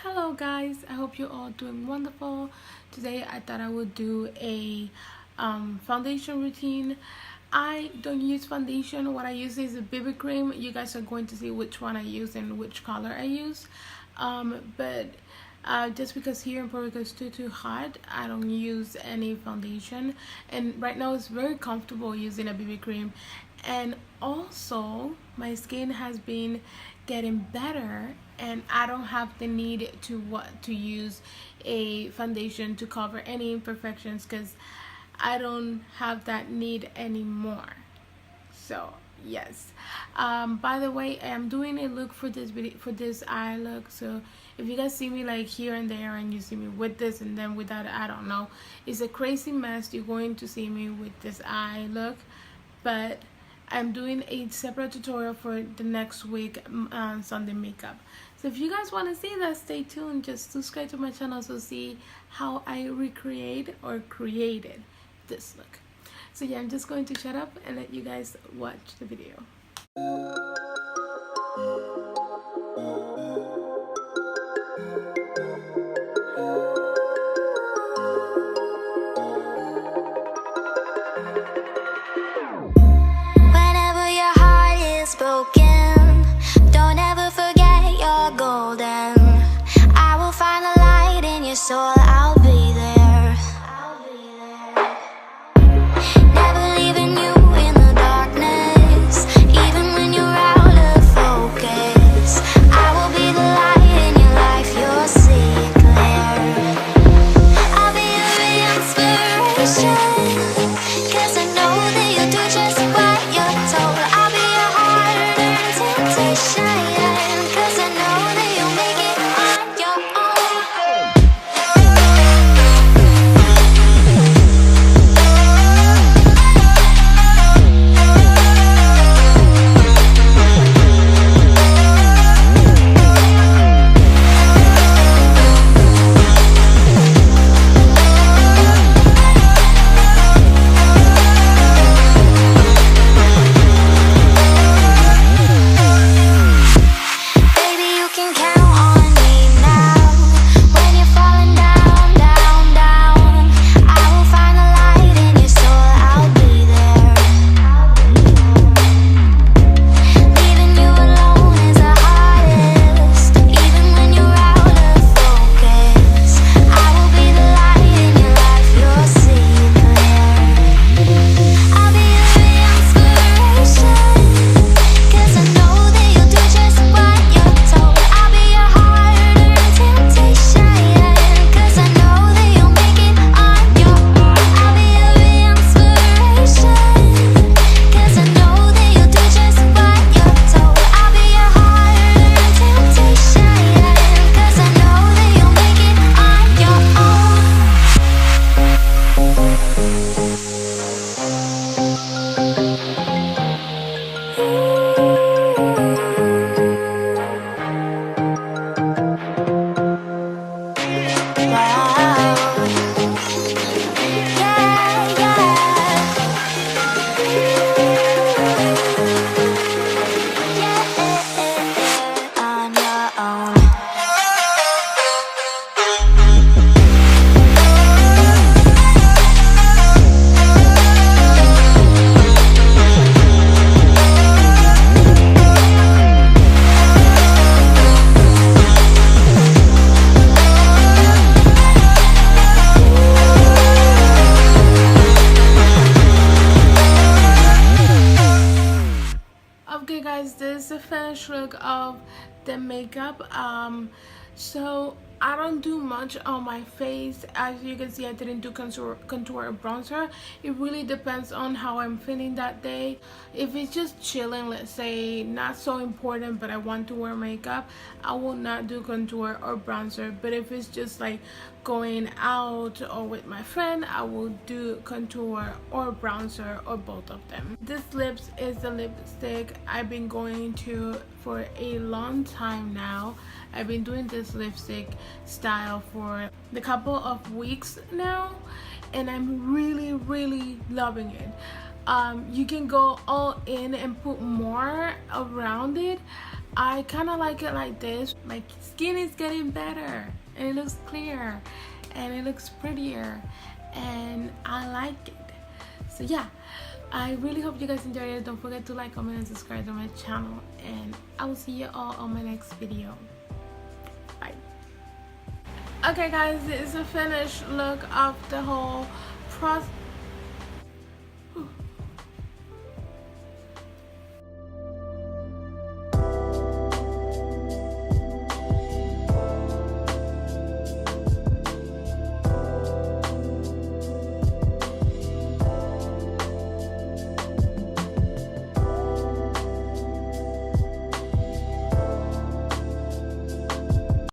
Hello guys, I hope you're all doing wonderful. Today I thought I would do a foundation routine. I don't use foundation. What I use is a BB cream. You guys are going to see which one I use and which color I use. But just because here in Puerto Rico it's too hot, I don't use any foundation, and right now it's very comfortable using a BB cream. And also my skin has been getting better and I don't have the need to use a foundation to cover any imperfections because I don't have that need anymore. So yes, by the way, I am doing a look for this video, for this eye look. So if you guys see me like here and there and you see me with this and then without, I don't know, it's a crazy mess. You're going to see me with this eye look, but I'm doing a separate tutorial for the next week on Sunday makeup. So if you guys want to see that, stay tuned. Just subscribe to my channel to see how I recreate or created this look. So yeah, I'm just going to shut up and let you guys watch the video. Whenever your heart is broken, don't ever forget you're golden. I will find the light in your soul, I'll be there. Never leaving you in the darkness, even when you're out of focus. I will be the light in your life, you'll see it clear. I'll be your inspiration, 'cause I know that you'll do just what you're told. I'll be your hard-earned temptation, 'cause I know that you'll make it on your own. Baby, you can count on me now. When you're falling down, down, down, I will find the light in your soul, I'll be there. Leaving you alone is the hardest, even when you're out of focus. I will be the light in your life, you'll see it clear. I'll be your inspiration, 'cause I know that you'll do just what you're told. I'll be your hard-earned temptation, 'cause I know that you'll make it on your own. I'll be your inspiration, 'cause I know that you'll do just what you're told. I'll be your hard-earned temptation, 'cause I know that you'll make it on your own. Wow. Yeah, yeah. On your own. Okay guys, this is the finished look of the makeup. So I don't do much on my face. As you can see, I didn't do contour or bronzer. It really depends on how I'm feeling that day. If it's just chilling, let's say not so important but I want to wear makeup, I will not do contour or bronzer. But if it's just like going out or with my friend, I will do contour or bronzer or both of them. This lips is the lipstick I've been going to for a long time now. I've been doing this lipstick style for a couple of weeks now and I'm really loving it. You can go all in and put more around it, I kind of like it like this. My skin is getting better and it looks clear and it looks prettier and I like it. So yeah, I really hope you guys enjoyed it. Don't forget to like, comment, and subscribe to my channel, and I will see you all on my next video. Bye. Okay guys, this is a finished look of the whole process.